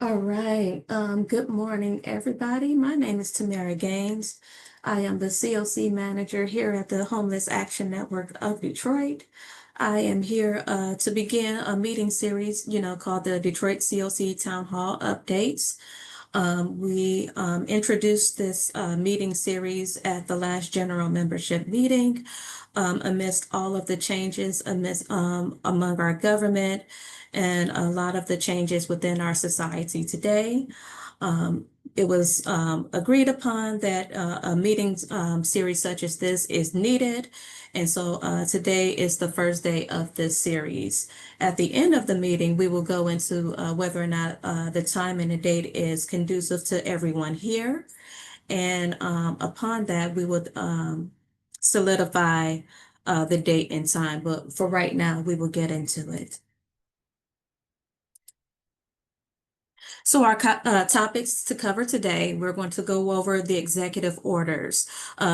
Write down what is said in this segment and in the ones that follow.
All right. Good morning, everybody. My name is Tamara Gaines. I am the CoC manager here at the Homeless Action Network of Detroit. I am here to begin a meeting series, called the Detroit CoC Town Hall Updates. We introduced this meeting series at the last general membership meeting amidst all of the changes among our government and a lot of the changes within our society today. It was agreed upon that a meeting series such as this is needed. And so today is the first day of this series. At the end of the meeting, we will go into whether or not the time and the date is conducive to everyone here. And upon that, we would solidify the date and time. But for right now, we will get into it. So our topics to cover today, we're going to go over the executive orders.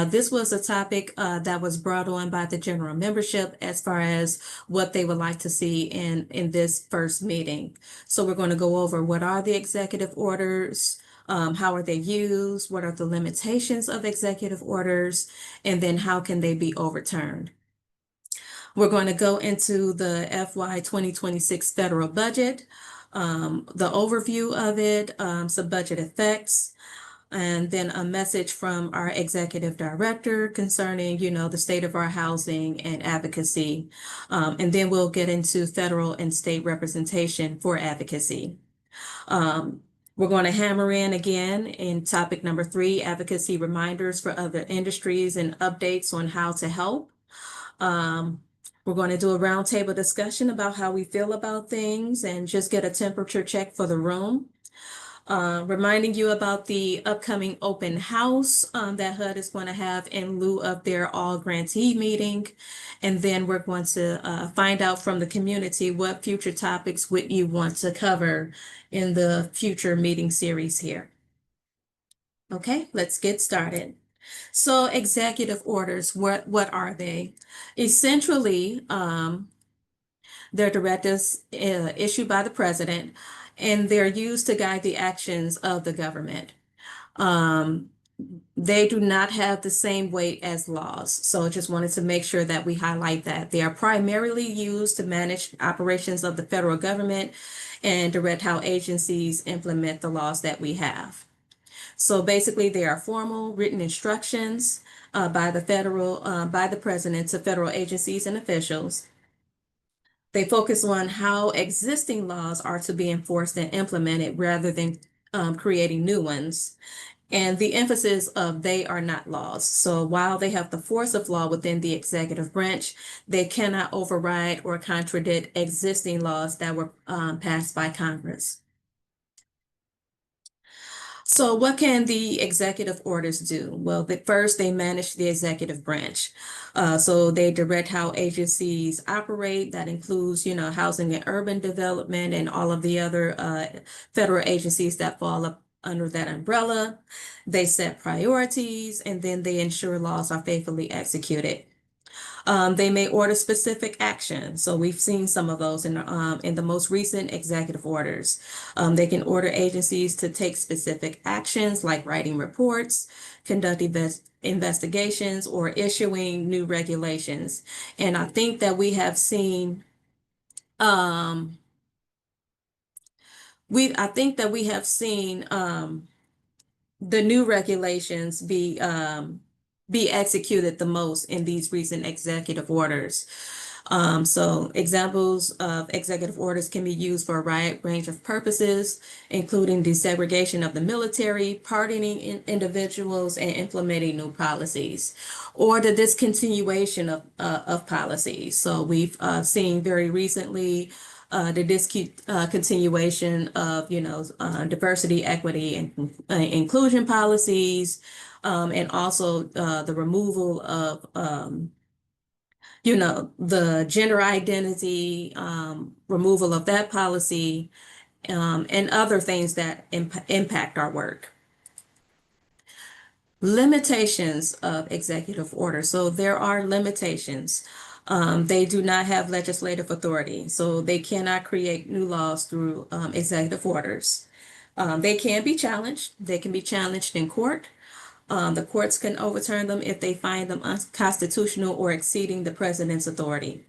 This was a topic that was brought on by the general membership as far as what they would like to see in this first meeting. So we're going to go over what are the executive orders, how are they used, what are the limitations of executive orders, and then how can they be overturned. We're going to go into the FY 2026 federal budget, the overview of it, some budget effects, and then a message from our executive director concerning, the state of our housing and advocacy. And then we'll get into federal and state representation for advocacy. We're going to hammer in again in topic number 3, advocacy reminders for other industries and updates on how to help. We're going to do a roundtable discussion about how we feel about things and just get a temperature check for the room. Reminding you about the upcoming open house that HUD is going to have in lieu of their all grantee meeting. And then we're going to find out from the community what future topics would you want to cover in the future meeting series here. Okay, let's get started. So executive orders, what are they? Essentially, they're directives issued by the president, and they're used to guide the actions of the government. They do not have the same weight as laws. So I just wanted to make sure that we highlight that. They are primarily used to manage operations of the federal government and direct how agencies implement the laws that we have. So basically, they are formal written instructions by the president to federal agencies and officials. They focus on how existing laws are to be enforced and implemented rather than creating new ones. And the emphasis of they are not laws. So while they have the force of law within the executive branch, they cannot override or contradict existing laws that were passed by Congress. So what can the executive orders do? Well, first, they manage the executive branch. So they direct how agencies operate. That includes, housing and urban development and all of the other federal agencies that fall up under that umbrella. They set priorities, and then they ensure laws are faithfully executed. They may order specific action. So we've seen some of those in the most recent executive orders. They can order agencies to take specific actions like writing reports, conduct investigations, or issuing new regulations. And I think that we have seen the new regulations be executed the most in these recent executive orders. So examples of executive orders can be used for a wide range of purposes, including desegregation of the military, pardoning individuals, and implementing new policies, or the discontinuation of policies. So we've seen very recently the discontinuation of, diversity, equity, and inclusion policies, and also the removal of, the gender identity, removal of that policy, and other things that impact our work. Limitations of executive order. So there are limitations. They do not have legislative authority, so they cannot create new laws through executive orders. They can be challenged. They can be challenged in court. The courts can overturn them if they find them unconstitutional or exceeding the president's authority.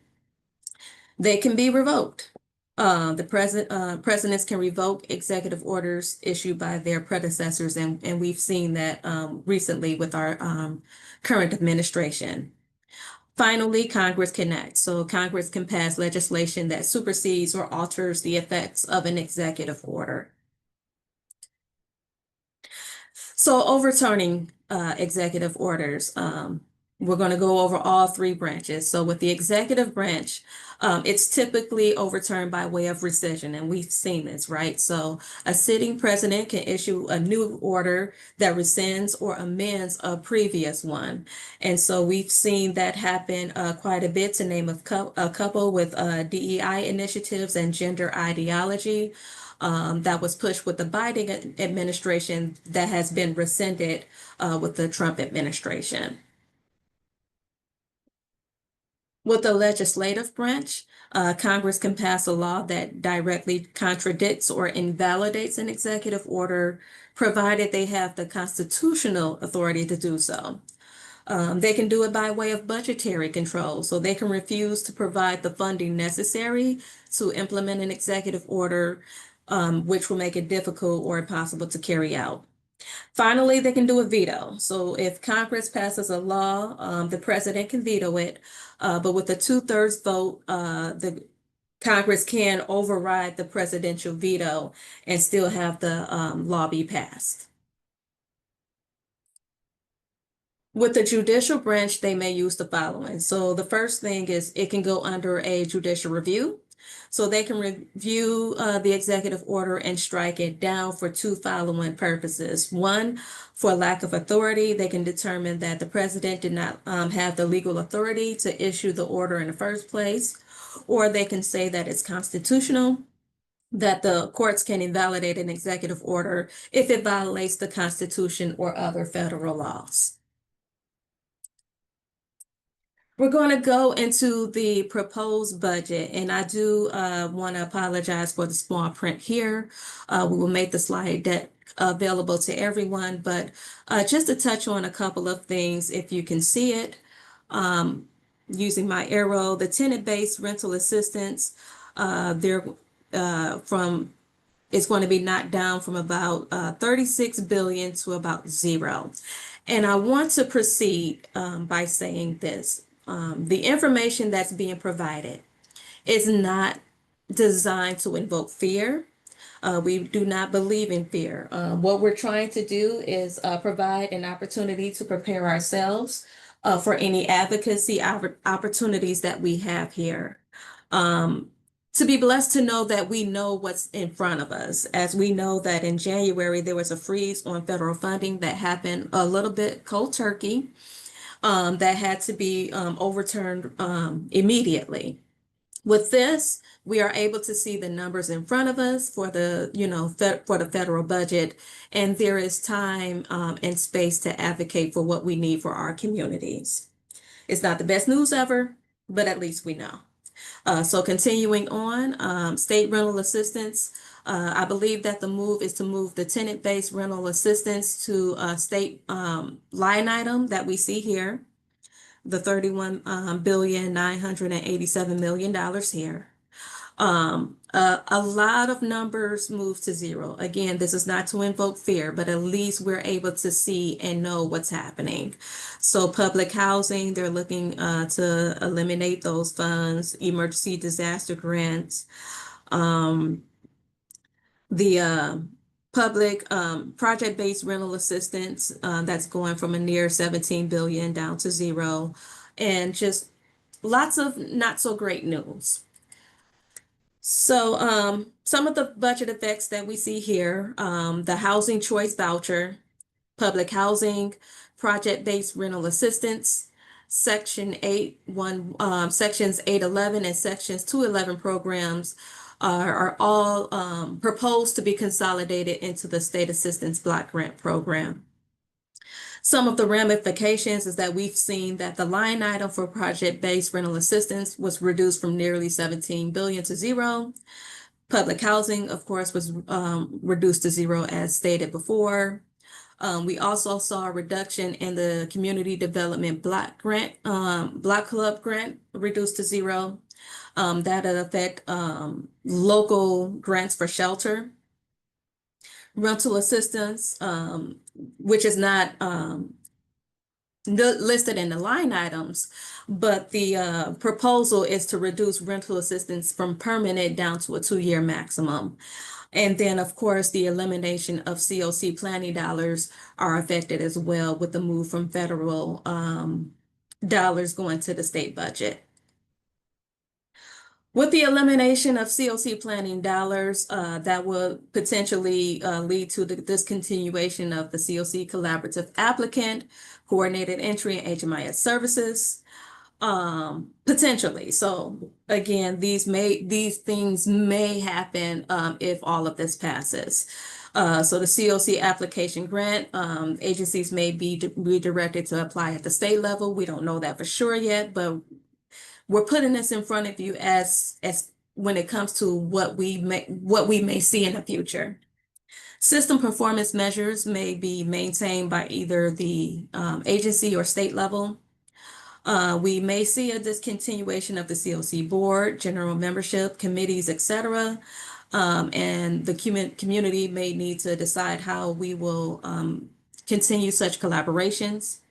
They can be revoked. Presidents can revoke executive orders issued by their predecessors, and we've seen that recently with our current administration. Finally, Congress can act. So Congress can pass legislation that supersedes or alters the effects of an executive order. So overturning executive orders, we're going to go over all three branches. So with the executive branch, it's typically overturned by way of rescission, and we've seen this, right? So a sitting president can issue a new order that rescinds or amends a previous one. And so we've seen that happen quite a bit, to name a couple with DEI initiatives and gender ideology. That was pushed with the Biden administration that has been rescinded with the Trump administration. With the legislative branch, Congress can pass a law that directly contradicts or invalidates an executive order, provided they have the constitutional authority to do so. They can do it by way of budgetary control, so they can refuse to provide the funding necessary to implement an executive order, which will make it difficult or impossible to carry out. Finally, they can do a veto. So if Congress passes a law, the president can veto it, but with a 2/3 vote, the Congress can override the presidential veto and still have the law be passed. With the judicial branch, they may use the following. So the first thing is it can go under a judicial review. So they can review the executive order and strike it down for two following purposes. One, for lack of authority, they can determine that the president did not have the legal authority to issue the order in the first place, or they can say that it's constitutional, that the courts can invalidate an executive order if it violates the Constitution or other federal laws. We're going to go into the proposed budget, and I do want to apologize for the small print here. We will make the slide deck available to everyone, but just to touch on a couple of things, if you can see it, using my arrow, the tenant-based rental assistance, they're from it's going to be knocked down from about 36 billion to about zero. And I want to proceed by saying this. The information that's being provided is not designed to invoke fear. We do not believe in fear. What we're trying to do is provide an opportunity to prepare ourselves for any advocacy opportunities that we have here. To be blessed to know that we know what's in front of us, as we know that in January there was a freeze on federal funding that happened a little bit cold turkey, that had to be overturned immediately. With this, we are able to see the numbers in front of us for the, for the federal budget, and there is time and space to advocate for what we need for our communities. It's not the best news ever, but at least we know. So continuing on, state rental assistance. I believe that the move is to move the tenant-based rental assistance to a state line item that we see here, the $31,987,000,000 here. A lot of numbers move to zero. Again, this is not to invoke fear, but at least we're able to see and know what's happening. So public housing, they're looking to eliminate those funds, emergency disaster grants, the public project-based rental assistance, that's going from a near 17 billion down to zero, and just lots of not so great news. So some of the budget effects that we see here, the housing choice voucher, public housing, project-based rental assistance, Sections 811 and Sections 211 programs are all proposed to be consolidated into the State Assistance Block Grant Program. Some of the ramifications is that we've seen that the line item for project-based rental assistance was reduced from nearly 17 billion to zero. Public housing, of course, was reduced to zero as stated before. We also saw a reduction in the community development block club grant reduced to zero. That'll affect local grants for shelter, rental assistance, which is not listed in the line items, but the proposal is to reduce rental assistance from permanent down to a 2-year maximum. And then, of course, the elimination of CoC planning dollars are affected as well with the move from federal dollars going to the state budget. With the elimination of CoC planning dollars, that will potentially lead to the discontinuation of the CoC collaborative applicant, coordinated entry, and HMIS services, potentially. So again, these things may happen if all of this passes. So the CoC application grant, agencies may be redirected to apply at the state level. We don't know that for sure yet, but we're putting this in front of you as when it comes to what we may see in the future. System performance measures may be maintained by either the agency or state level. We may see a discontinuation of the CoC board, general membership, committees, etc. And the community may need to decide how we will continue such collaborations.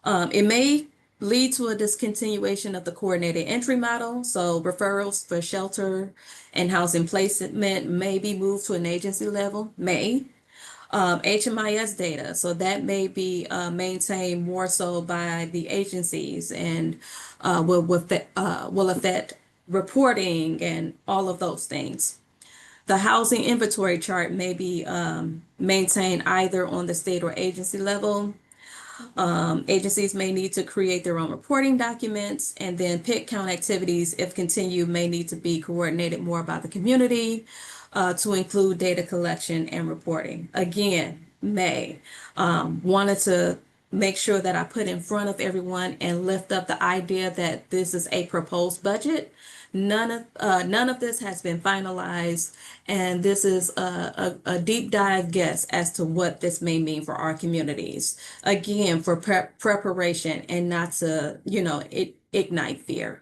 It may lead to a discontinuation of the coordinated entry model. So referrals for shelter and housing placement may be moved to an agency level, HMIS data. So that may be maintained more so by the agencies and will affect reporting and all of those things. The housing inventory chart may be maintained either on the state or agency level. Agencies may need to create their own reporting documents, and then PIC count activities, if continued, may need to be coordinated more by the community to include data collection and reporting. Again, wanted to make sure that I put in front of everyone and lift up the idea that this is a proposed budget. None of this has been finalized, and this is a deep dive guess as to what this may mean for our communities. Again, for preparation and not to, ignite fear.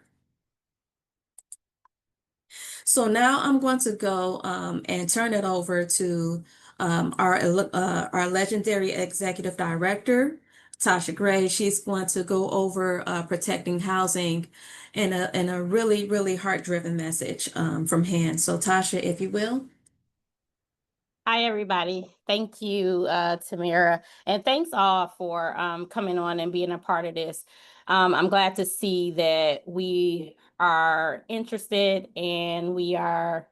So now I'm going to go and turn it over to our legendary executive director, Tasha Gray. She's going to go over protecting housing in a really, really heart-driven message from hand. So Tasha, if you will. Hi, everybody. Thank you, Tamara. And thanks all for coming on and being a part of this. I'm glad to see that we are interested and we are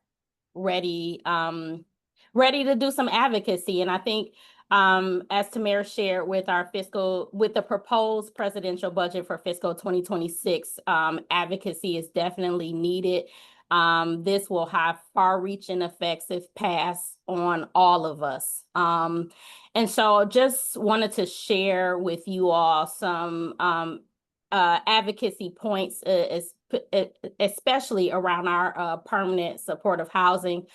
ready to do some advocacy. And I think as Tamara shared with the proposed presidential budget for fiscal 2026, advocacy is definitely needed. This will have far-reaching effects if passed on all of us. And so just wanted to share with you all some advocacy points, especially around our permanent supportive housing.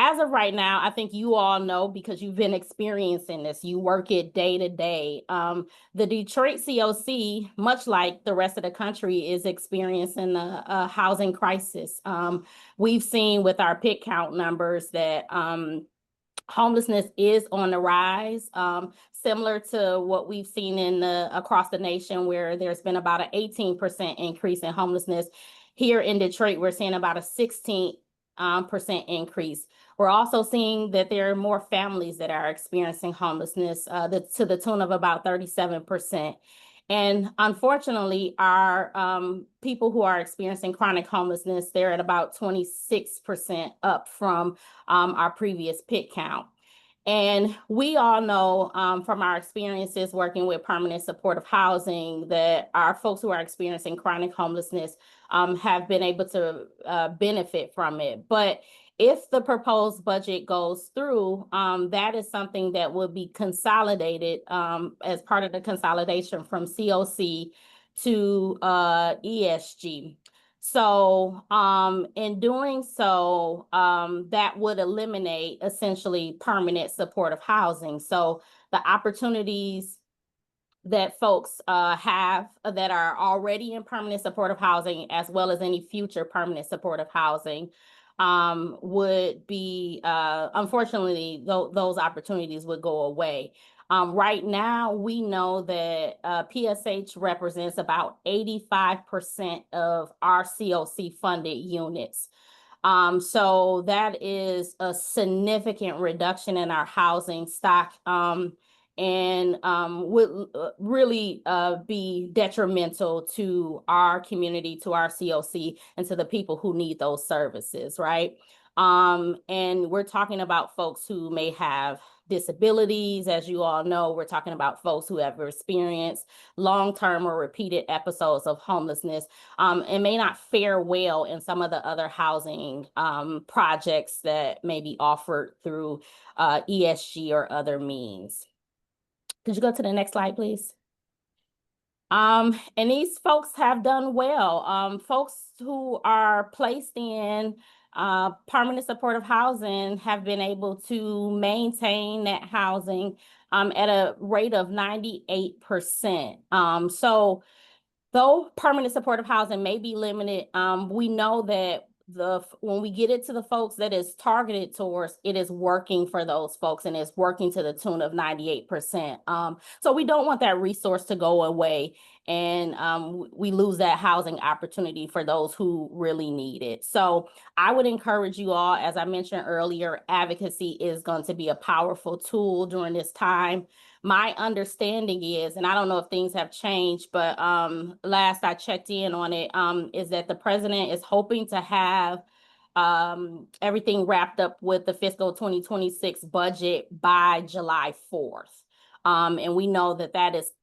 As of right now, I think you all know, because you've been experiencing this, you work it day to day. The Detroit CoC, much like the rest of the country, is experiencing a housing crisis. We've seen with our PIC count numbers that homelessness is on the rise, similar to what we've seen across the nation, where there's been about an 18% increase in homelessness. Here in Detroit, we're seeing about a 16% increase. We're also seeing that there are more families that are experiencing homelessness to the tune of about 37%. And unfortunately, our people who are experiencing chronic homelessness, they're at about 26% up from our previous PIC count. And we all know from our experiences working with permanent supportive housing that our folks who are experiencing chronic homelessness have been able to benefit from it. But if the proposed budget goes through, that is something that will be consolidated as part of the consolidation from CoC to ESG. So, in doing so, that would eliminate essentially permanent supportive housing. So the opportunities that folks have that are already in permanent supportive housing, as well as any future permanent supportive housing, would be, unfortunately, those opportunities would go away. Right now, we know that PSH represents about 85% of our CoC funded units. So that is a significant reduction in our housing stock, and would really be detrimental to our community, to our CoC, and to the people who need those services, right? And we're talking about folks who may have disabilities. As you all know, we're talking about folks who have experienced long-term or repeated episodes of homelessness, and may not fare well in some of the other housing projects that may be offered through ESG or other means. Could you go to the next slide, please? And these folks have done well. Folks who are placed in permanent supportive housing have been able to maintain that housing at a rate of 98%. So though permanent supportive housing may be limited, we know that when we get it to the folks that is targeted towards, it is working for those folks and it's working to the tune of 98%. So we don't want that resource to go away, and we lose that housing opportunity for those who really need it. So I would encourage you all, as I mentioned earlier, advocacy is going to be a powerful tool during this time. My understanding is, and I don't know if things have changed, but last I checked in on it, is that the president is hoping to have everything wrapped up with the fiscal 2026 budget by July 4th. And we know that that is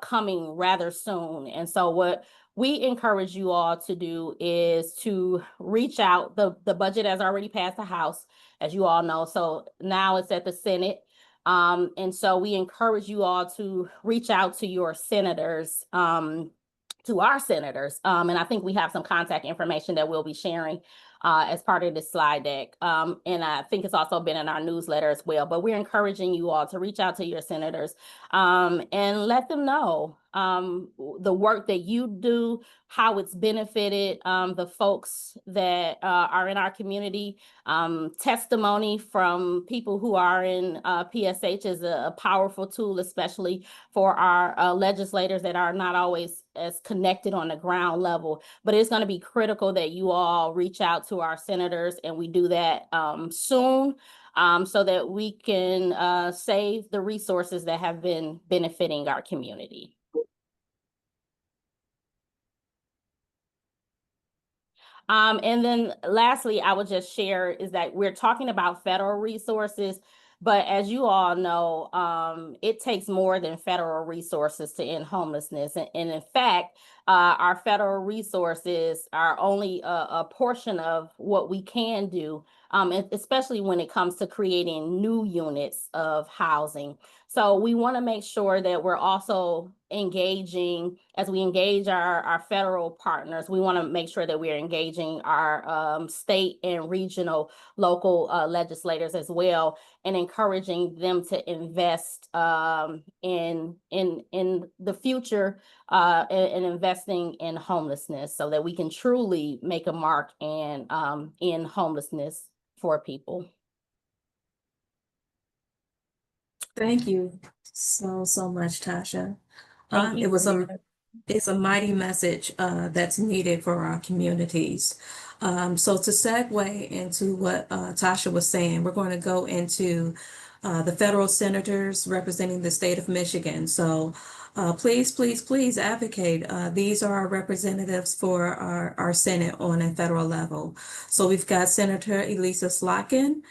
coming rather soon. And so what we encourage you all to do is to reach out. The budget has already passed the House, as you all know. So now it's at the Senate. And so we encourage you all to reach out to your senators, to our senators. And I think we have some contact information that we'll be sharing as part of this slide deck. And I think it's also been in our newsletter as well. But we're encouraging you all to reach out to your senators and let them know the work that you do, how it's benefited the folks that are in our community. Testimony from people who are in PSH is a powerful tool, especially for our legislators that are not always as connected on the ground level. But it's going to be critical that you all reach out to our senators, and we do that soon, so that we can save the resources that have been benefiting our community. And then lastly, I would just share is that we're talking about federal resources, but as you all know, it takes more than federal resources to end homelessness. And in fact, our federal resources are only a portion of what we can do, especially when it comes to creating new units of housing. So we want to make sure that we're also engaging, as we engage our federal partners, we want to make sure that we're engaging our state and regional local legislators as well, and encouraging them to invest in the future and investing in homelessness, so that we can truly make a mark and end homelessness for people. Thank you so much, Tasha. Thank you. It's a mighty message that's needed for our communities. So to segue into what Tasha was saying, we're going to go into the federal senators representing the state of Michigan. So please advocate. These are our representatives for our Senate on a federal level. So we've got Senator Elisa Slotkin,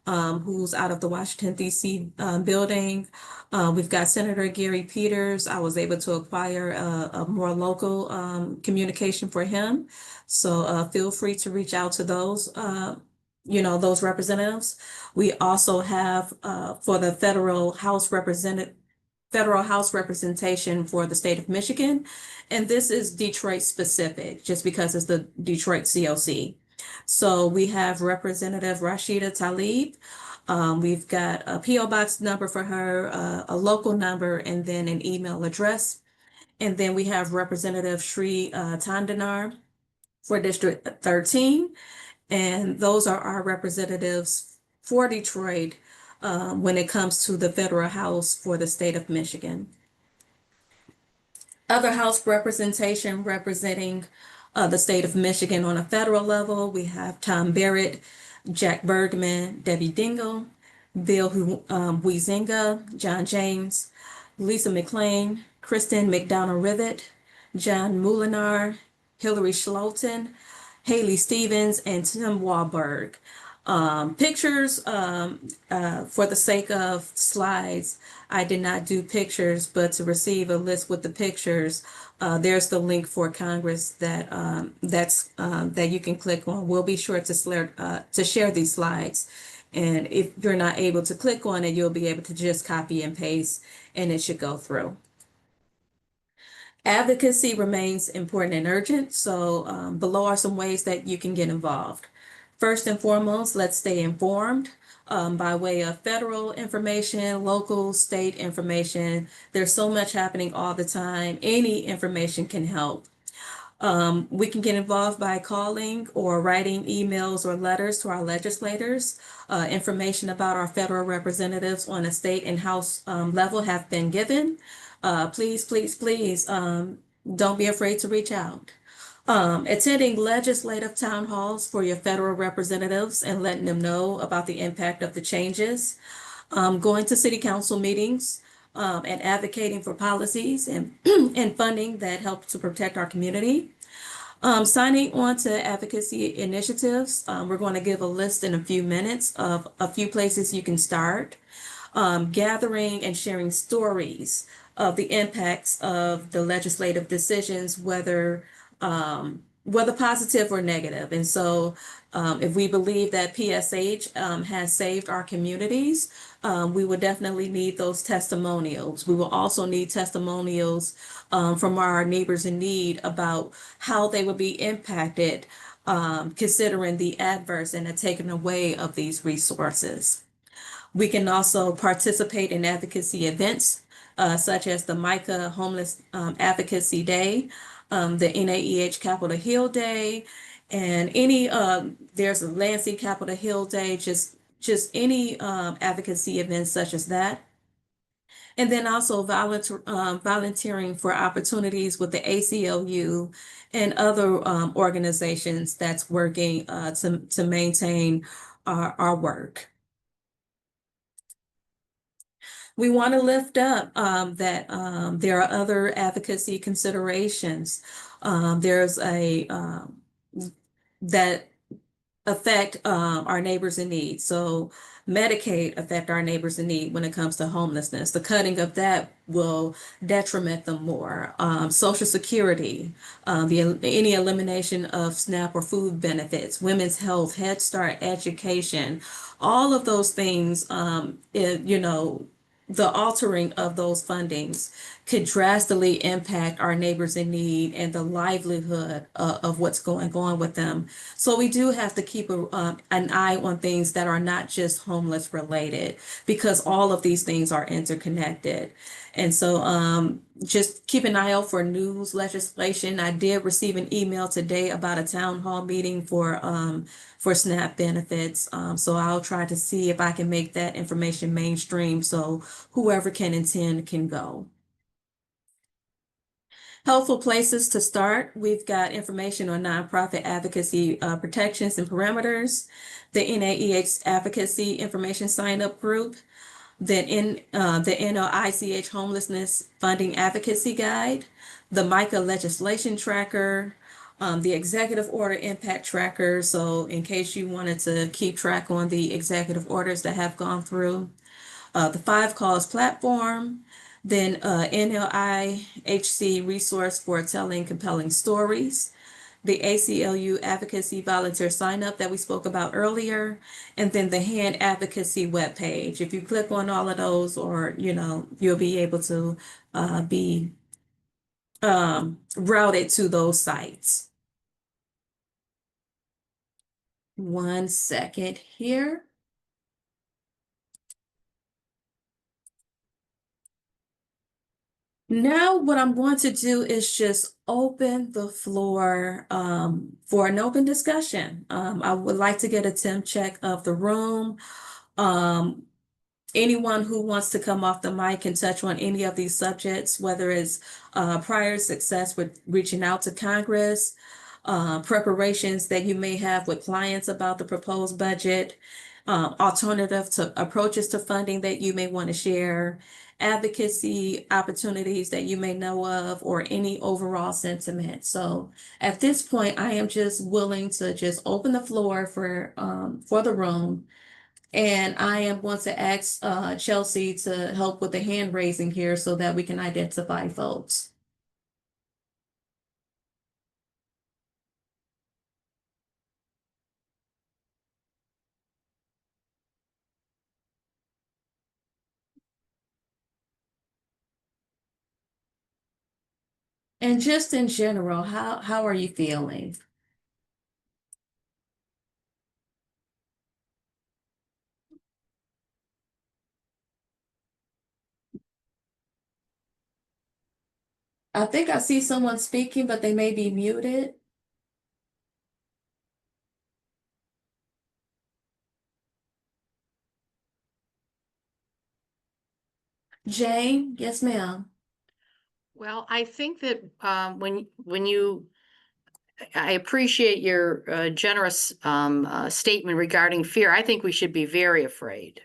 who's out of the Washington, D.C. Building. We've got Senator Gary Peters. I was able to acquire a more local communication for him. So feel free to reach out to those, those representatives. We also have for the federal House representative, federal House representation for the state of Michigan. And this is Detroit specific, just because it's the Detroit CoC. So we have Representative Rashida Tlaib. We've got a PO box number for her, a local number, and then an email address. And then we have Representative Shri Tandanar for District 13. And those are our representatives for Detroit when it comes to the federal House for the state of Michigan. Other House representation representing the state of Michigan on a federal level, we have Tom Barrett, Jack Bergman, Debbie Dingle, Bill Huizenga, John James, Lisa McLean, Kristen McDonald-Rivet, John Moulinar, Hillary Schloten, Haley Stevens, and Tim Walberg. Pictures, for the sake of slides, I did not do pictures, but to receive a list with the pictures, there's the link for Congress that you can click on. We'll be sure to share these slides. And if you're not able to click on it, you'll be able to just copy and paste, and it should go through. Advocacy remains important and urgent, so below are some ways that you can get involved. First and foremost, let's stay informed by way of federal information, local, state information. There's so much happening all the time. Any information can help. We can get involved by calling or writing emails or letters to our legislators. Information about our federal representatives on a state and House level have been given. Please, please, please, don't be afraid to reach out. Attending legislative town halls for your federal representatives and letting them know about the impact of the changes. Going to city council meetings and advocating for policies and, and funding that help to protect our community. Signing on to advocacy initiatives. We're going to give a list in a few minutes of a few places you can start. Gathering and sharing stories of the impacts of the legislative decisions, whether positive or negative. And so if we believe that PSH has saved our communities, we will definitely need those testimonials. We will also need testimonials from our neighbors in need about how they will be impacted considering the adverse and the taken away of these resources. We can also participate in advocacy events such as the MICA Homeless Advocacy Day, the NAEH Capitol Hill Day, and there's a Lansing Capitol Hill Day, just any advocacy events such as that. And then also volunteering for opportunities with the ACLU and other organizations that's working to maintain our work. We want to lift up that there are other advocacy considerations. There's that affect our neighbors in need. So Medicaid affect our neighbors in need when it comes to homelessness. The cutting of that will detriment them more. Social Security, any elimination of SNAP or food benefits, women's health, Head Start, education, all of those things, the altering of those fundings could drastically impact our neighbors in need and the livelihood of what's going on with them. So we do have to keep an eye on things that are not just homeless related, because all of these things are interconnected. And so just keep an eye out for news legislation. I did receive an email today about a town hall meeting for SNAP benefits. So I'll try to see if I can make that information mainstream so whoever can attend can go. Helpful places to start. We've got information on nonprofit advocacy protections and parameters, the NAEH advocacy information sign-up group, then the NOICH homelessness funding advocacy guide, the MICA legislation tracker, the executive order impact tracker. So in case you wanted to keep track on the executive orders that have gone through, the 5 Cause platform, then NLIHC resource for telling compelling stories, the ACLU advocacy volunteer sign up that we spoke about earlier, and then the hand advocacy webpage. If you click on all of those, or you'll be able to be routed to those sites. One second here. Now, what I'm going to do is just open the floor for an open discussion. I would like to get a temp check of the room. Um, Anyone who wants to come off the mic and touch on any of these subjects, whether it's prior success with reaching out to Congress, preparations that you may have with clients about the proposed budget, alternative to approaches to funding that you may want to share, advocacy opportunities that you may know of, or any overall sentiment. So at this point, I am just willing to just open the floor for the room. And I am going to ask Chelsea to help with the hand raising here so that we can identify folks. And just in general, how are you feeling? I think I see someone speaking, but they may be muted. Jane, yes, ma'am. Well, I think that I appreciate your generous statement regarding fear. I think we should be very afraid.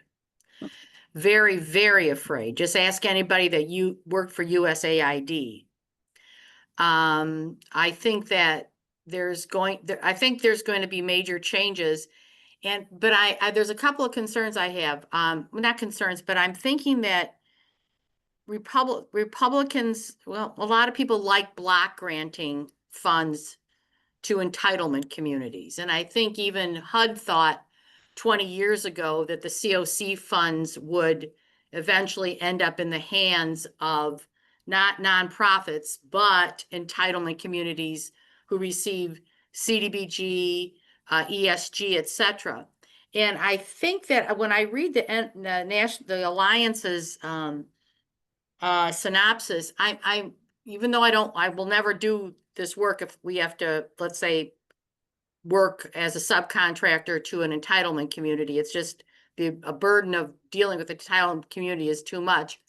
Very, very afraid. Just ask anybody that you worked for USAID. I think that I think there's going to be major changes. But there's a couple of concerns I have. Not concerns, but I'm thinking that Republicans, well, a lot of people like block granting funds to entitlement communities. And I think even HUD thought 20 years ago that the CoC funds would eventually end up in the hands of not nonprofits, but entitlement communities who receive CDBG, ESG, et cetera. And I think that when I read the Alliance's synopsis, even though I will never do this work if we have to, let's say, work as a subcontractor to an entitlement community. It's just a burden of dealing with the entitlement community is too much.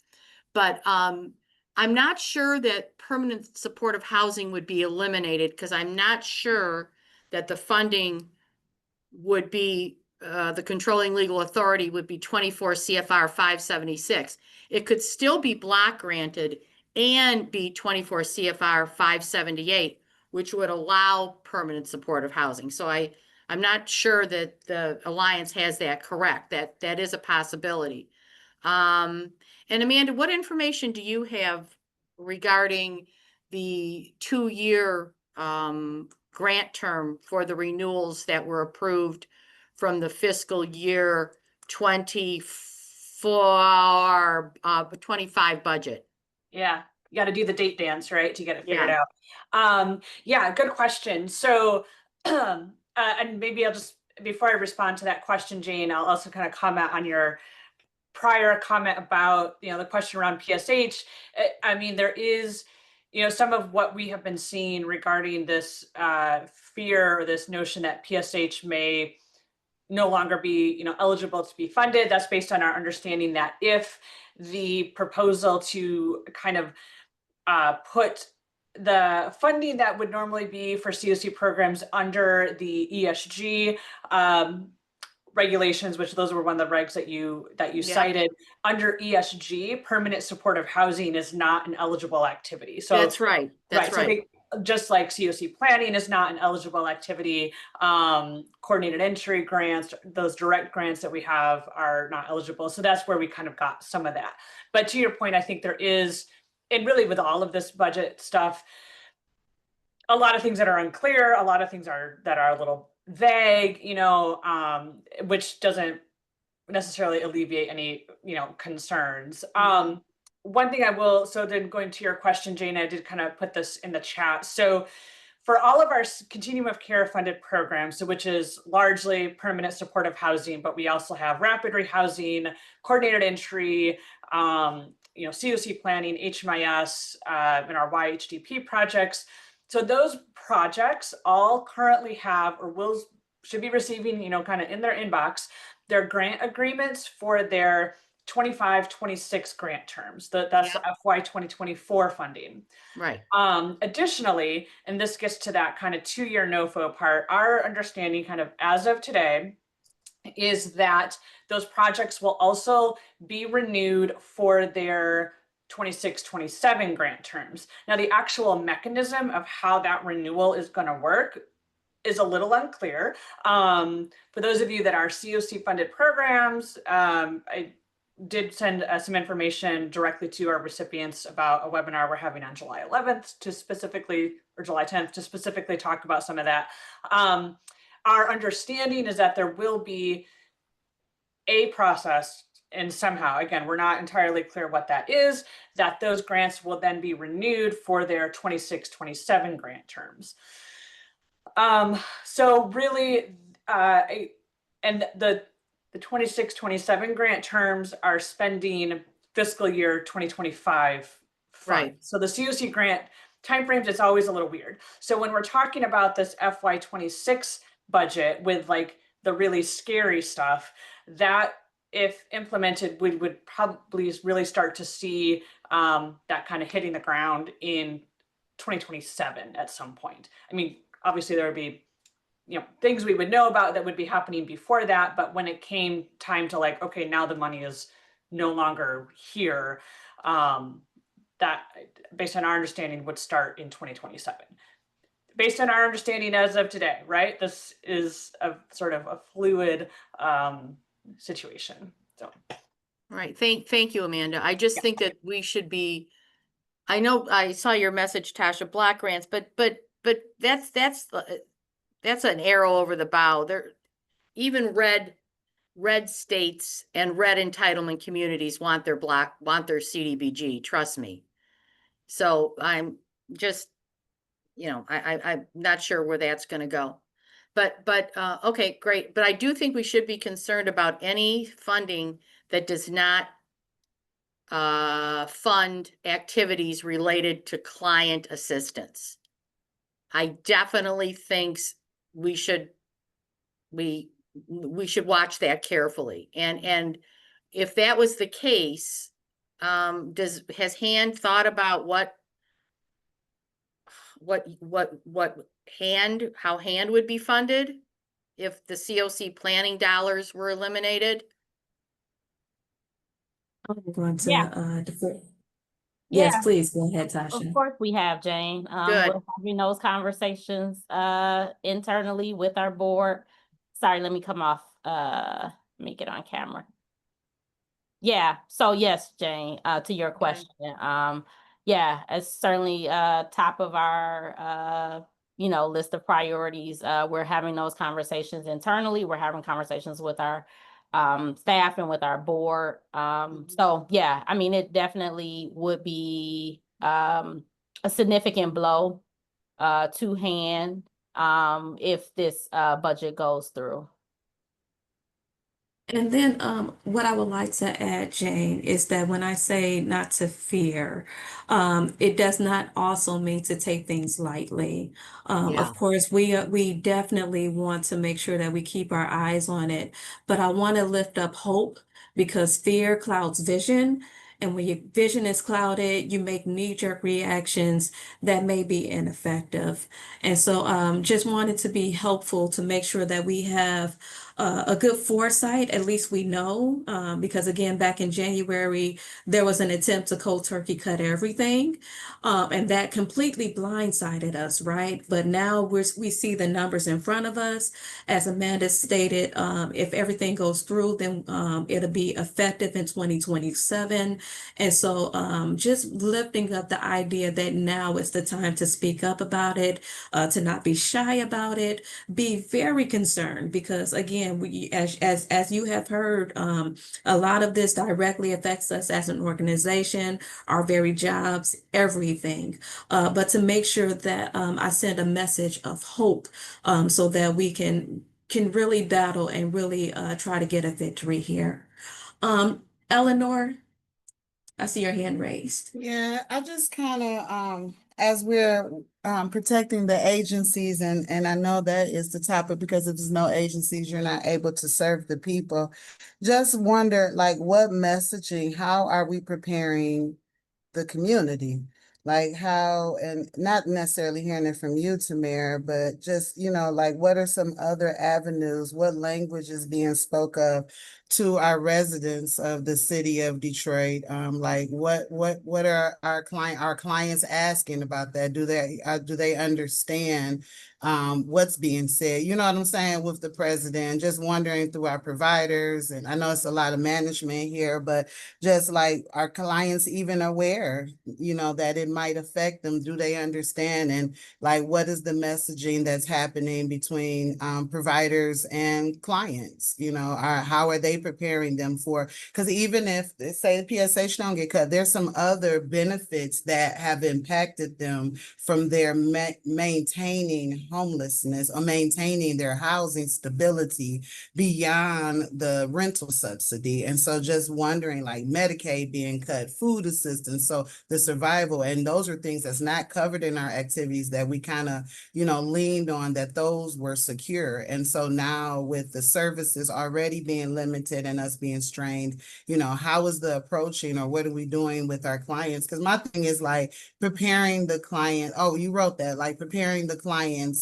But I'm not sure that permanent supportive housing would be eliminated, because I'm not sure that the funding would be the controlling legal authority would be 24 CFR 576. It could still be block granted and be 24 CFR 578, which would allow permanent supportive housing. So I'm not sure that the Alliance has that correct. That is a possibility. And Amanda, what information do you have regarding the 2-year grant term for the renewals that were approved from the fiscal year 25 budget? Yeah, you got to do the date dance, right, to get it figured Yeah. out. Yeah, good question. So, and maybe I'll just, before I respond to that question, Jane, I'll also kind of comment on your prior comment about, the question around PSH. I mean, there is, some of what we have been seeing regarding this fear, or this notion that PSH may no longer be, eligible to be funded. That's based on our understanding that if the proposal to kind of put the funding that would normally be for CoC programs under the ESG regulations, which those were one of the regs that you cited, under ESG, permanent supportive housing is not an eligible activity. So that's right. That's right. So I think just like CoC planning is not an eligible activity, coordinated entry grants, those direct grants that we have are not eligible. So that's where we kind of got some of that. But to your point, I think there is, and really with all of this budget stuff, a lot of things that are unclear, a lot of things that are a little vague, which doesn't necessarily alleviate any, concerns. One thing I will, so then going to your question, Jane, I did kind of put this in the chat. So for all of our continuum of care funded programs, so which is largely permanent supportive housing, but we also have rapid rehousing, coordinated entry, CoC planning, HMIS, and our YHDP projects. So those projects all currently have or should be receiving, kind of in their inbox, their grant agreements for their 25-26 grant terms. That's the FY 2024 funding. Right. Additionally, and this gets to that kind of 2-year NOFO part, our understanding kind of as of today is that those projects will also be renewed for their 26-27 grant terms. Now, the actual mechanism of how that renewal is going to work is a little unclear. For those of you that are CoC funded programs, I did send some information directly to our recipients about a webinar we're having on July 11th or July 10th to specifically talk about some of that. Our understanding is that there will be a process, and somehow, again, we're not entirely clear what that is, that those grants will then be renewed for their 26-27 grant terms. So really, and the 26-27 grant terms are spending fiscal year 2025 funds. Right. So the CoC grant timeframes, it's always a little weird. So when we're talking about this FY 26 budget with like the really scary stuff, that if implemented, we would probably really start to see that kind of hitting the ground in 2027 at some point. I mean, obviously there would be things we would know about that would be happening before that, but when it came time to like, okay, now the money is no longer here, that based on our understanding would start in 2027. Based on our understanding as of today, right? This is a sort of a fluid situation. So Right. Thank you, Amanda. I just think that we should be, I know I saw your message, Tasha, block grants, but that's an arrow over the bow. There, even red states and red entitlement communities want their CDBG. Trust me. So I'm just, I'm not sure where that's going to go. But okay, great. But I do think we should be concerned about any funding that does not fund activities related to client assistance. I definitely think we should watch that carefully. And if that was the case, has HAND thought about how HAND would be funded if the CoC planning dollars were eliminated? I'm going Yeah. to defer. Yeah. Yes, please go ahead, Of Tasha. course we have, Jane. Good. We're having those conversations internally with our board. Sorry, let me come off, let me get on camera. Yeah, so yes, Jane, to your question. Yeah, it's certainly top of our list of priorities. We're having those conversations internally. We're having conversations with our staff and with our board. So yeah, I mean, it definitely would be a significant blow to HAND if this budget goes through. And then what I would like to add, Jane, is that when I say not to fear, it does not also mean to take things lightly. Yeah. Of course, we definitely want to make sure that we keep our eyes on it, but I want to lift up hope because fear clouds vision. And when your vision is clouded, you make knee-jerk reactions that may be ineffective. And so just wanted to be helpful to make sure that we have a good foresight, at least we know, because again, back in January, there was an attempt to cold turkey cut everything, and that completely blindsided us, right? But now we see the numbers in front of us. As Amanda stated, if everything goes through, then it'll be effective in 2027. And so just lifting up the idea that now is the time to speak up about it, to not be shy about it, be very concerned, because again, as you have heard, a lot of this directly affects us as an organization, our very jobs, everything. But to make sure that I send a message of hope, so that we can really battle and really try to get a victory here. Eleanor, I see your hand raised. Yeah, I just kind of, as we're protecting the agencies, and I know that is the topic, because if there's no agencies, you're not able to serve the people. Just wonder, like, what messaging, how are we preparing the community? Like how, and not necessarily hearing it from you, Tamara, but just, like what are some other avenues? What language is being spoke of to our residents of the city of Detroit? Like what are our clients asking about that? Do they understand what's being said? You know what I'm saying, with the president? Just wondering through our providers, and I know it's a lot of management here, but just like, are clients even aware, that it might affect them? Do they understand? And like, what is the messaging that's happening between providers and clients? How are they preparing them for? Because even if, say, the PSH don't get cut, there's some other benefits that have impacted them from their maintaining homelessness or maintaining their housing stability beyond the rental subsidy. And so just wondering, like Medicaid being cut, food assistance, so the survival, and those are things that's not covered in our activities that we kind of, leaned on, that those were secure. And so now with the services already being limited and us being strained, how is the approaching, or what are we doing with our clients? Because my thing is like preparing the client. Oh, you wrote that, like preparing the clients,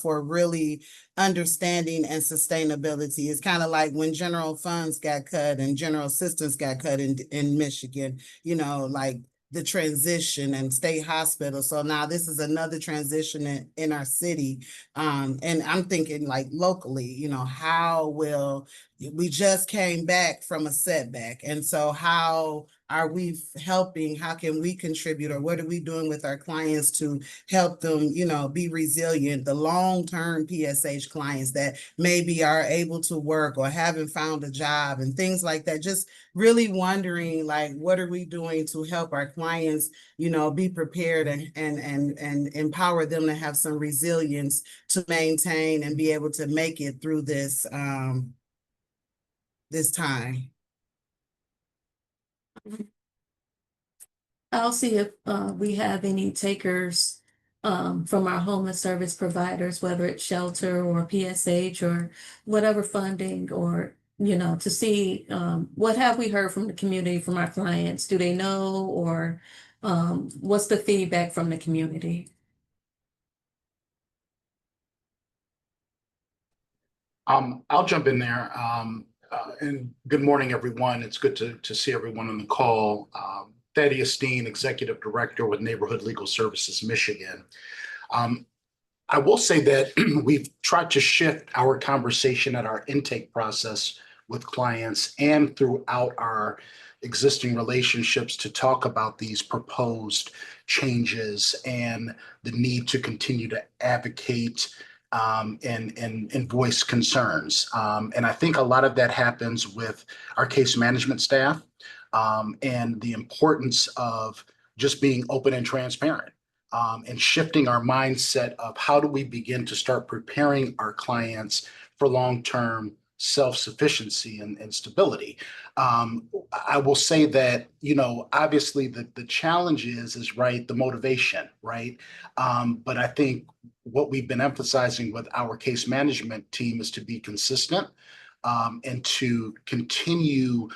for really understanding and sustainability. It's kind of like when general funds got cut and general assistance got cut in Michigan, like the transition and state hospital. So now this is another transition in our city. And I'm thinking like locally, how will, we just came back from a setback. And so how are we helping? How can we contribute, or what are we doing with our clients to help them, be resilient? The long-term PSH clients that maybe are able to work or haven't found a job and things like that. Just really wondering, like, what are we doing to help our clients, be prepared and empower them to have some resilience to maintain and be able to make it through this this time. I'll see if we have any takers from our homeless service providers, whether it's shelter or PSH or whatever funding, or to see what have we heard from the community, from our clients. Do they know, or what's the feedback from the community? I'll jump in there. And good morning, everyone. It's good to see everyone on the call. Thaddeus Steen, Executive Director with Neighborhood Legal Services, Michigan. I will say that we've tried to shift our conversation at our intake process with clients and throughout our existing relationships to talk about these proposed changes and the need to continue to advocate and voice concerns. And I think a lot of that happens with our case management staff, and the importance of just being open and transparent, and shifting our mindset of how do we begin to start preparing our clients for long-term self-sufficiency and stability. I will say that, obviously the challenge is right, the motivation, right? But I think what we've been emphasizing with our case management team is to be consistent, and to continue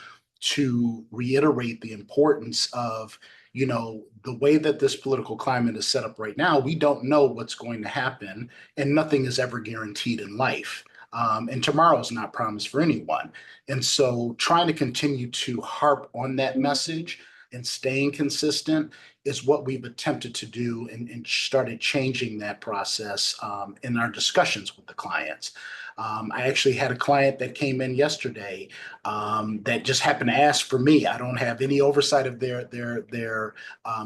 to reiterate the importance of, the way that this political climate is set up right now. We don't know what's going to happen, and nothing is ever guaranteed in life. and tomorrow is not promised for anyone. And so trying to continue to harp on that message and staying consistent is what we've attempted to do and started changing that process in our discussions with the clients. I actually had a client that came in yesterday that just happened to ask for me. I don't have any oversight of their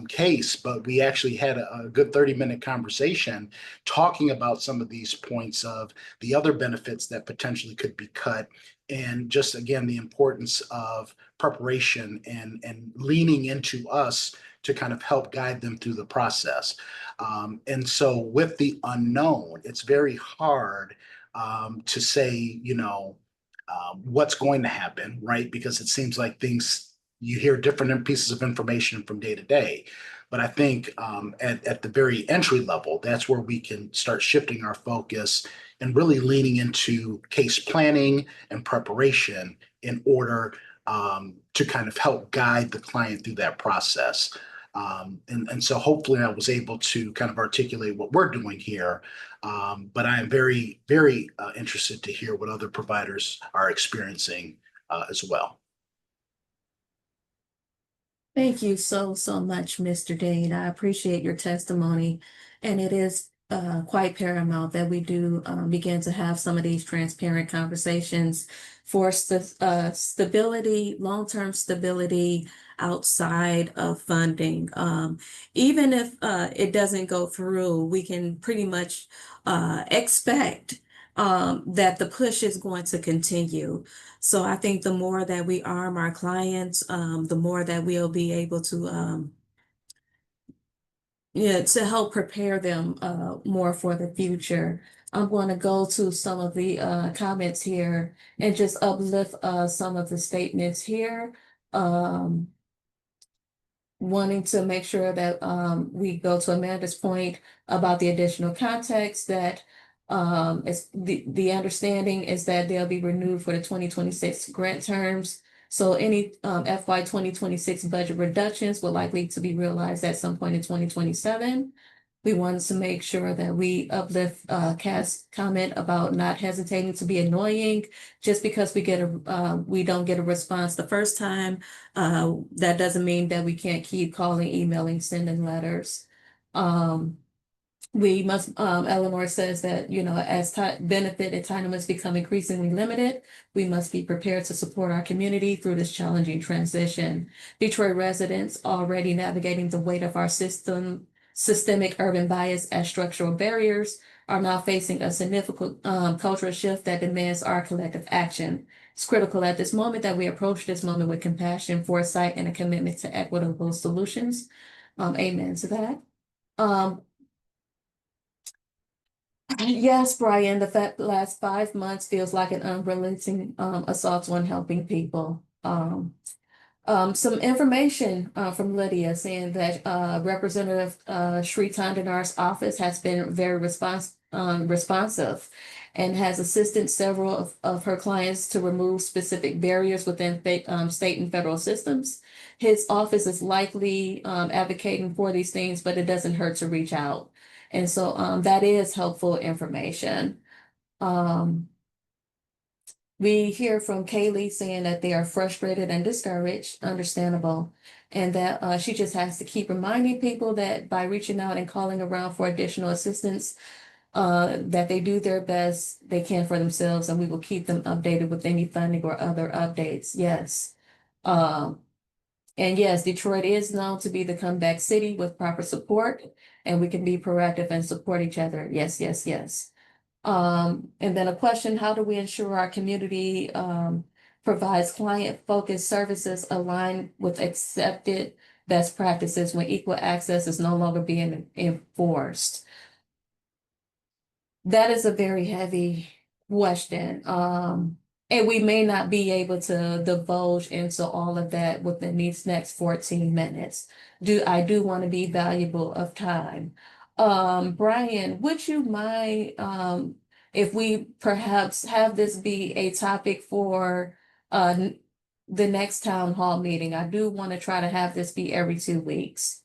case, but we actually had a good 30-minute conversation talking about some of these points of the other benefits that potentially could be cut, and just again the importance of preparation and leaning into us to kind of help guide them through the process. And so with the unknown, it's very hard to say, what's going to happen, right? Because it seems like things, you hear different pieces of information from day to day. But I think at the very entry level, that's where we can start shifting our focus and really leaning into case planning and preparation in order to kind of help guide the client through that process. And so hopefully I was able to kind of articulate what we're doing here. But I am very, very interested to hear what other providers are experiencing as well. Thank you so much, Mr. Dean. I appreciate your testimony. And it is quite paramount that we do begin to have some of these transparent conversations for stability, long-term stability outside of funding. Even if it doesn't go through, we can pretty much expect that the push is going to continue. So I think the more that we arm our clients, the more that we'll be able to, to help prepare them more for the future. I'm going to go to some of the comments here and just uplift some of the statements here. Wanting to make sure that we go to Amanda's point about the additional context that it's the understanding is that they'll be renewed for the 2026 grant terms. So any FY 2026 budget reductions will likely to be realized at some point in 2027. We wanted to make sure that we uplift Cass' comment about not hesitating to be annoying just because we don't get a response the first time. That doesn't mean that we can't keep calling, emailing, sending letters. We must, Eleanor says that, as benefit entitlements become increasingly limited, we must be prepared to support our community through this challenging transition. Detroit residents already navigating the weight of our systemic urban bias as structural barriers are now facing a significant cultural shift that demands our collective action. It's critical at this moment that we approach this moment with compassion, foresight, and a commitment to equitable solutions. Amen to that. Yes, Brian, the last 5 months feels like an unrelenting assault on helping people. Some information from Lydia saying that Representative Shri Tandanar's office has been very responsive and has assisted several of her clients to remove specific barriers within state and federal systems. His office is likely advocating for these things, but it doesn't hurt to reach out. And so that is helpful information. We hear from Kaylee saying that they are frustrated and discouraged, understandable, and that she just has to keep reminding people that by reaching out and calling around for additional assistance, that they do their best they can for themselves, and we will keep them updated with any funding or other updates. Yes. And yes, Detroit is known to be the comeback city with proper support, and we can be proactive and support each other. Yes, yes, yes. And then a question, how do we ensure our community provides client-focused services aligned with accepted best practices when equal access is no longer being enforced? That is a very heavy question. And we may not be able to divulge into all of that within these next 14 minutes. I do want to be valuable of time. Brian, would you mind if we perhaps have this be a topic for the next town hall meeting? I do want to try to have this be every 2 weeks.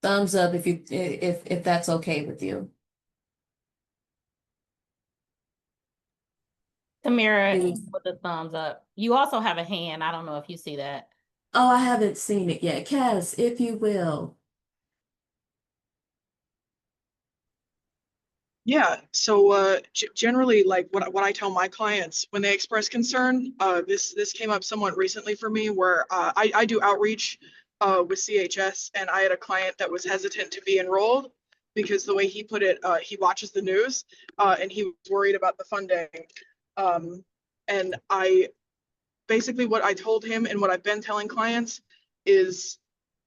thumbs up if if that's okay with you. Tamara Please. with the thumbs up. You also have a hand. I don't know if you see that. Oh, I haven't seen it yet. Cass, if you will. Yeah, so generally, like what I tell my clients when they express concern, this came up somewhat recently for me, where I do outreach with CHS, and I had a client that was hesitant to be enrolled because the way he put it, he watches the news, and he was worried about the funding. And I basically, what I told him and what I've been telling clients is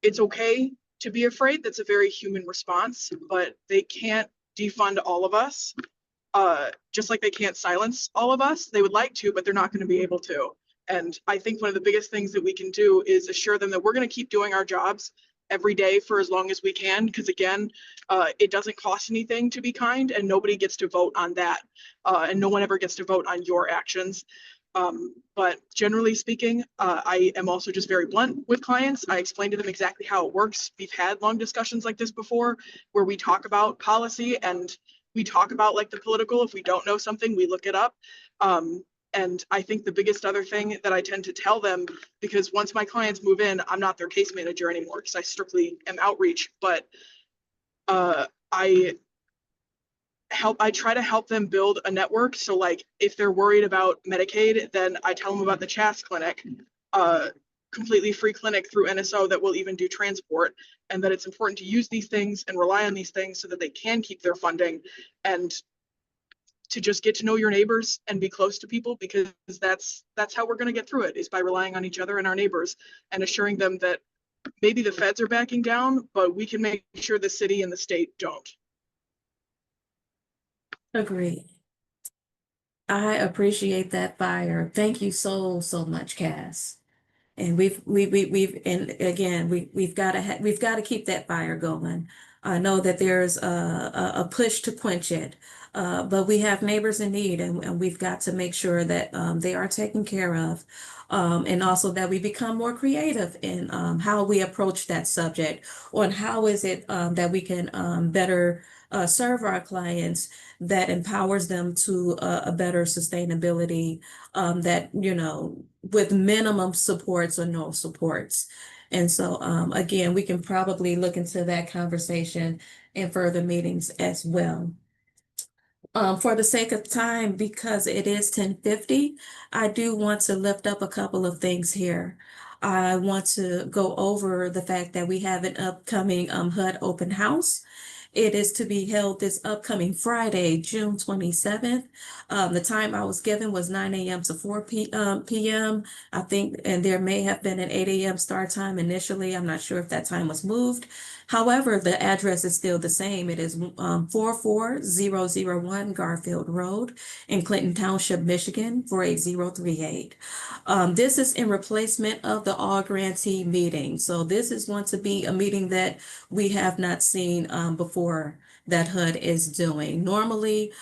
it's okay to be afraid. That's a very human response, but they can't defund all of us. Just like they can't silence all of us. They would like to, but they're not going to be able to. And I think one of the biggest things that we can do is assure them that we're going to keep doing our jobs every day for as long as we can. Because again, it doesn't cost anything to be kind, and nobody gets to vote on that. And no one ever gets to vote on your actions. But generally speaking, I am also just very blunt with clients. I explain to them exactly how it works. We've had long discussions like this before, where we talk about policy and we talk about like the political. If we don't know something, we look it up. And I think the biggest other thing that I tend to tell them, because once my clients move in, I'm not their case manager anymore because I strictly am outreach, but I try to help them build a network. So like if they're worried about Medicaid, then I tell them about the CHAS clinic, completely free clinic through NSO that will even do transport, and that it's important to use these things and rely on these things so that they can keep their funding, and to just get to know your neighbors and be close to people, because that's how we're going to get through it, is by relying on each other and our neighbors and assuring them that maybe the feds are backing down, but we can make sure the city and the state don't. Agreed. I appreciate that fire. Thank you so much, Cass. And and again, we've got to we've got to keep that fire going. I know that there's a push to quench it, but we have neighbors in need, and we've got to make sure that they are taken care of, and also that we become more creative in how we approach that subject, on how is it that we can better serve our clients, that empowers them to a better sustainability, that, you know, with minimum supports or no supports. And so, again, we can probably look into that conversation in further meetings as well. For the sake of time, because it is 10:50, I do want to lift up a couple of things here. I want to go over the fact that we have an upcoming HUD open house. It is to be held this upcoming Friday, June 27th. The time I was given was 9 a.m. to 4 p.m. I think, and there may have been an 8 a.m. start time initially. I'm not sure if that time was moved. However, the address is still the same. It is 44001 Garfield Road in Clinton Township, Michigan, 48038. This is in replacement of the all grantee meeting. So this is going to be a meeting that we have not seen before that HUD is doing. Normally,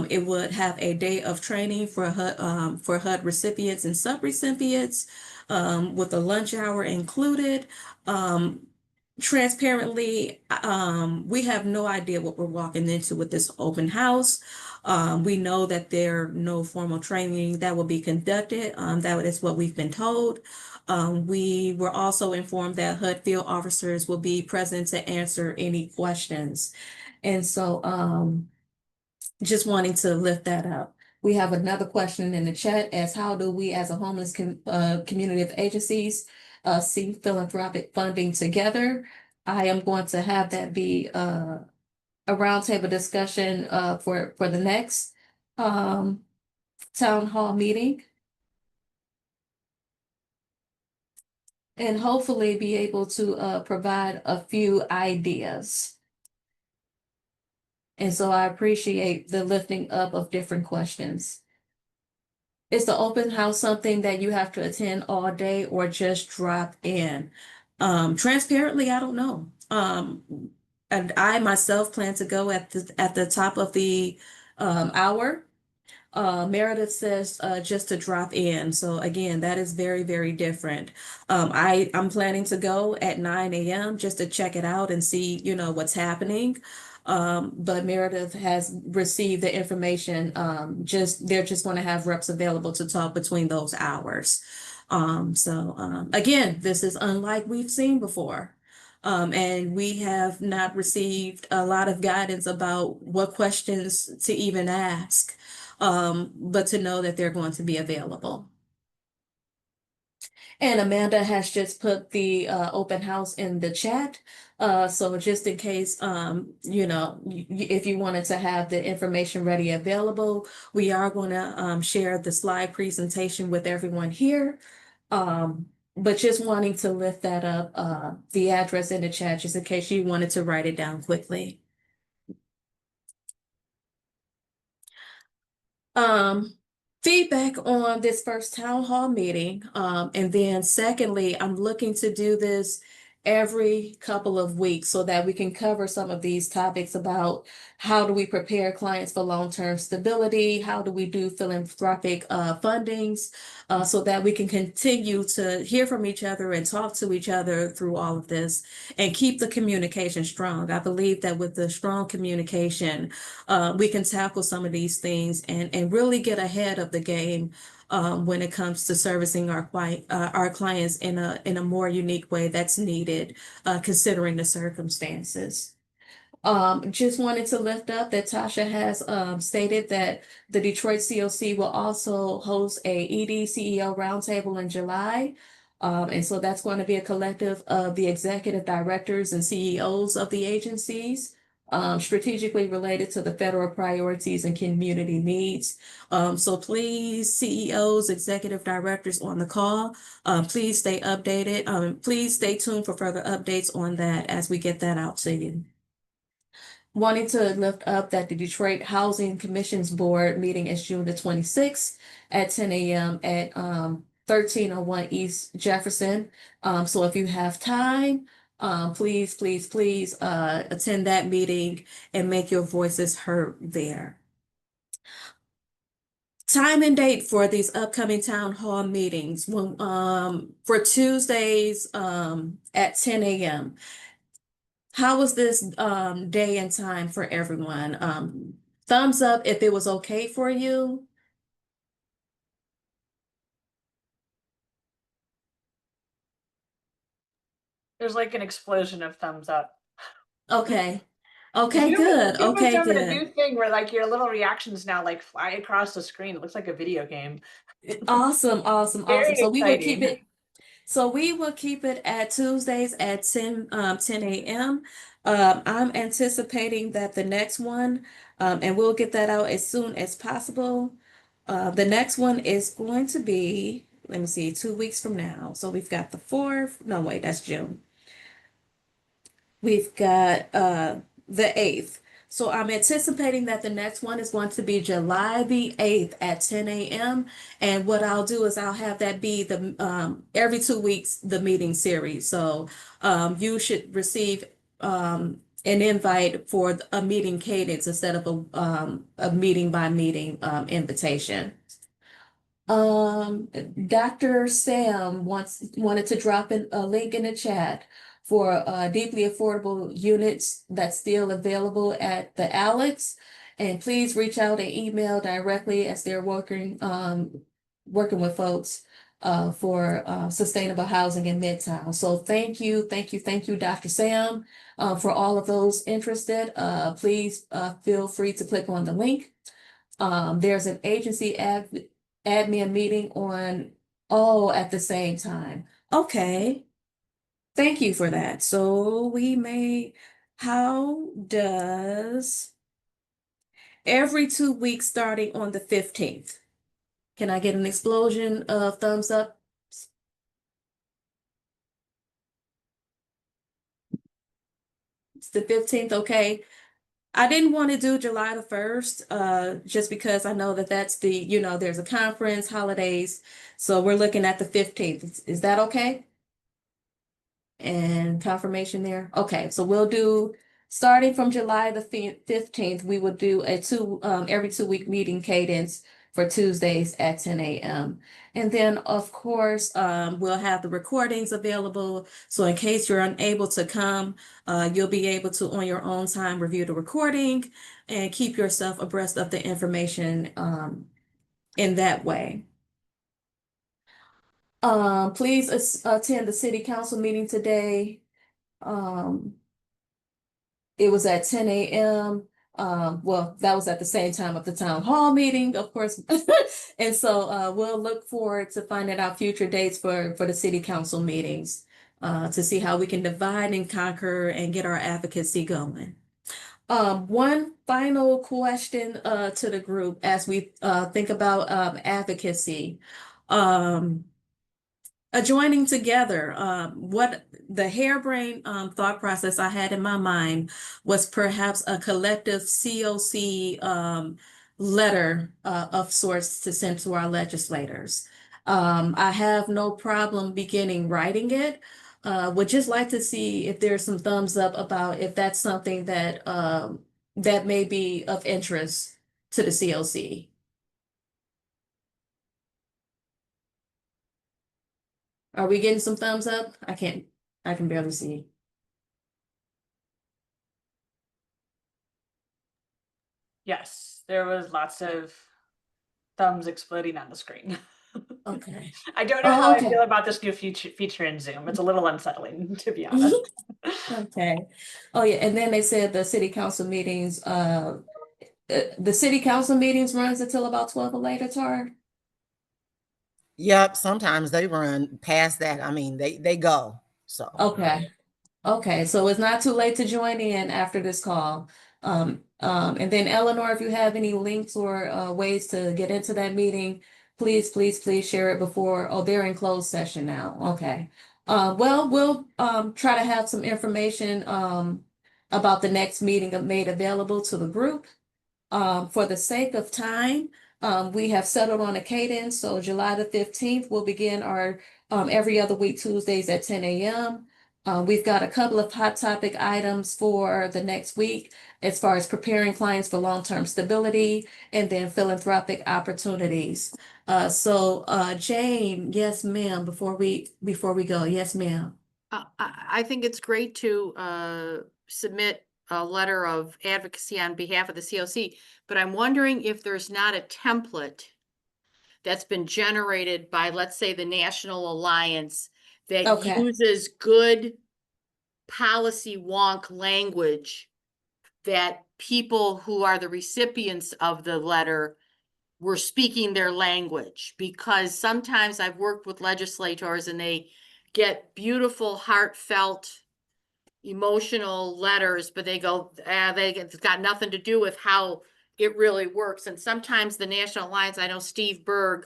it would have a day of training for HUD recipients and sub-recipients, with a lunch hour included. Transparently, we have no idea what we're walking into with this open house. We know that there are no formal training that will be conducted. That is what we've been told. We were also informed that HUD field officers will be present to answer any questions. And so, just wanting to lift that up. We have another question in the chat as how do we as a homeless community of agencies see philanthropic funding together? I am going to have that be a roundtable discussion for the next town hall meeting. And hopefully be able to provide a few ideas. And so I appreciate the lifting up of different questions. Is the open house something that you have to attend all day or just drop in? Transparently, I don't know. And I myself plan to go at the top of the hour. Meredith says just to drop in. So again, that is very, very different. I'm planning to go at 9 a.m. just to check it out and see, what's happening. But Meredith has received the information. They're just going to have reps available to talk between those hours. Again, this is unlike we've seen before. And we have not received a lot of guidance about what questions to even ask, but to know that they're going to be available. And Amanda has just put the open house in the chat. So just in case, if you wanted to have the information ready available, we are going to share the slide presentation with everyone here. But just wanting to lift that up, the address in the chat, just in case you wanted to write it down quickly. Feedback on this first town hall meeting. And then secondly, I'm looking to do this every couple of weeks so that we can cover some of these topics about how do we prepare clients for long-term stability, how do we do philanthropic fundings, so that we can continue to hear from each other and talk to each other through all of this and keep the communication strong. I believe that with the strong communication, we can tackle some of these things and really get ahead of the game when it comes to servicing our clients in a more unique way that's needed, considering the circumstances. Just wanted to lift up that Tasha has stated that the Detroit CoC will also host a ED CEO roundtable in July. And so that's going to be a collective of the executive directors and CEOs of the agencies, strategically related to the federal priorities and community needs. So please, CEOs, executive directors on the call, please stay updated. Please stay tuned for further updates on that as we get that out to you. Wanting to lift up that the Detroit Housing Commission's Board meeting is June the 26th at 10 a.m. at 1301 East Jefferson. So if you have time, please attend that meeting and make your voices heard there. Time and date for these upcoming town hall meetings for Tuesdays at 10 a.m. How was this day and time for everyone? Thumbs up if it was okay for you. There's like an explosion of thumbs up. Okay. Okay, Zoom good. Zoom is Okay, doing a good. new thing where like your little reactions now like fly across the screen. It looks like a video game. Awesome, awesome, Very awesome. So we will keep exciting. it. So we will keep it at Tuesdays at 10 a.m. I'm anticipating that the next one, and we'll get that out as soon as possible. The next one is going to be, let me see, 2 weeks from now. So we've got the 4th. No, wait, that's June. We've got the 8th. So I'm anticipating that the next one is going to be July the 8th at 10 a.m. And what I'll do is I'll have that be the every 2 weeks the meeting series. So you should receive an invite for a meeting cadence instead of a meeting by meeting invitation. Dr. Sam wanted to drop in a link in the chat for deeply affordable units that's still available at the Alex. And please reach out and email directly as they're working with folks for sustainable housing in Midtown. So thank you, Dr. Sam, for all of those interested. Please feel free to click on the link. There's an agency admin meeting all at the same time. Okay. Thank you for that. So how does every 2 weeks starting on the 15th? Can I get an explosion of thumbs up? It's the 15th, okay. I didn't want to do July the 1st, just because I know that that's there's a conference, holidays. So we're looking at the 15th. Is that okay? And confirmation there. Okay, so we'll do, starting from July the 15th, we will do every 2 week meeting cadence for Tuesdays at 10 a.m. And then, of course, we'll have the recordings available. So in case you're unable to come, you'll be able to, on your own time, review the recording and keep yourself abreast of the information in that way. Please attend the city council meeting today. It was at 10 a.m. Well, that was at the same time of the town hall meeting, of course. And so we'll look forward to finding out future dates for the city council meetings to see how we can divide and conquer and get our advocacy going. One final question to the group as we think about advocacy. Joining together, what the harebrained thought process I had in my mind was perhaps a collective CoC letter of sorts to send to our legislators. I have no problem beginning writing it. Would just like to see if there's some thumbs up about if that's something that that may be of interest to the CoC. Are we getting some thumbs up? I can barely see. Yes, there was lots of thumbs exploding on the screen. Okay. I don't know Oh, how I okay. feel about this new feature in Zoom. It's a little unsettling, to be honest. Okay. Oh, yeah. And then they said the city council meetings, the city council meetings runs until about 12 or later, Tar? Yep, sometimes they run past that. I mean, they go. So Okay. Okay. So it's not too late to join in after this call. And then Eleanor, if you have any links or ways to get into that meeting, please, please, please share it before. Oh, they're in closed session now. Okay. Well, we'll try to have some information about the next meeting made available to the group. For the sake of time, we have settled on a cadence. So July the 15th, we'll begin our every other week Tuesdays at 10 a.m. We've got a couple of hot topic items for the next week as far as preparing clients for long-term stability and then philanthropic opportunities. Jane, yes, ma'am, before we go, yes, ma'am. I think it's great to submit a letter of advocacy on behalf of the CoC, but I'm wondering if there's not a template that's been generated by, let's say, the National Alliance that Okay. uses good policy wonk language that people who are the recipients of the letter were speaking their language. Because sometimes I've worked with legislators and they get beautiful, heartfelt, emotional letters, but they go, it's got nothing to do with how it really works. And sometimes the National Alliance, I know Steve Berg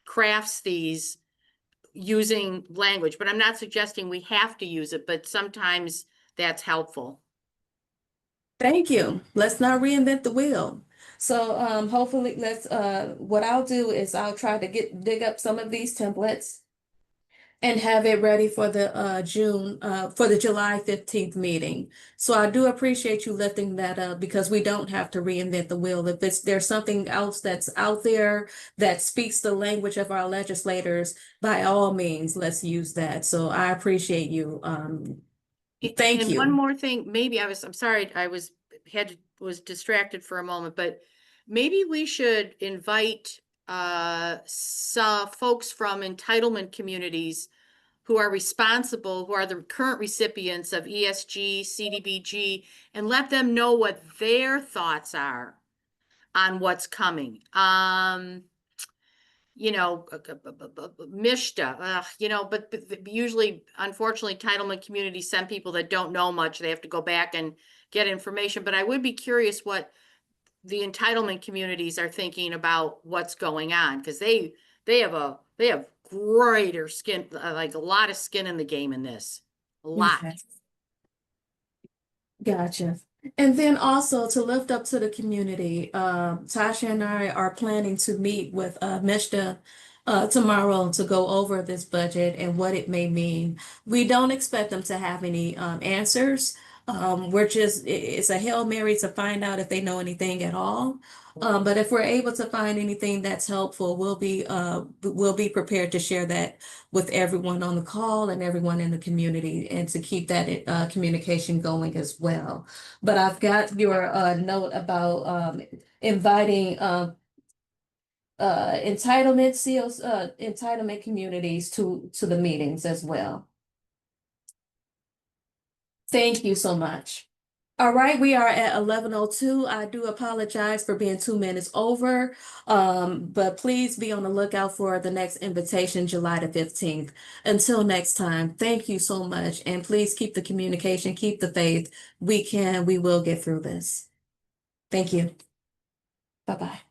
crafts these using language, but I'm not suggesting we have to use it, but sometimes that's helpful. Thank you. Let's not reinvent the wheel. So hopefully what I'll do is I'll try to dig up some of these templates and have it ready for the for the July 15th meeting. So I do appreciate you lifting that up because we don't have to reinvent the wheel. If there's something else that's out there that speaks the language of our legislators, by all means, let's use that. So I appreciate you. Thank And you. one more thing, maybe I'm sorry, I was distracted for a moment, but maybe we should invite some folks from entitlement communities who are responsible, who are the current recipients of ESG, CDBG, and let them know what their thoughts are on what's coming. Mishta, but usually, unfortunately, entitlement communities send people that don't know much. They have to go back and get information. But I would be curious what the entitlement communities are thinking about what's going on, because they have greater skin, like a lot of skin in the game in this, a lot. Okay. Gotcha. And then also to lift up to the community, Tasha and I are planning to meet with Mishta tomorrow to go over this budget and what it may mean. We don't expect them to have any answers. It's a Hail Mary to find out if they know anything at all. But if we're able to find anything that's helpful, we'll be prepared to share that with everyone on the call and everyone in the community, and to keep that communication going as well. But I've got your note about inviting entitlement communities to the meetings as well. Thank you so much. All right, we are at 11:02. I do apologize for being 2 minutes over, but please be on the lookout for the next invitation, July the 15th. Until next time, thank you so much, and please keep the communication, keep the faith. We will get through this. Thank you. Bye-bye.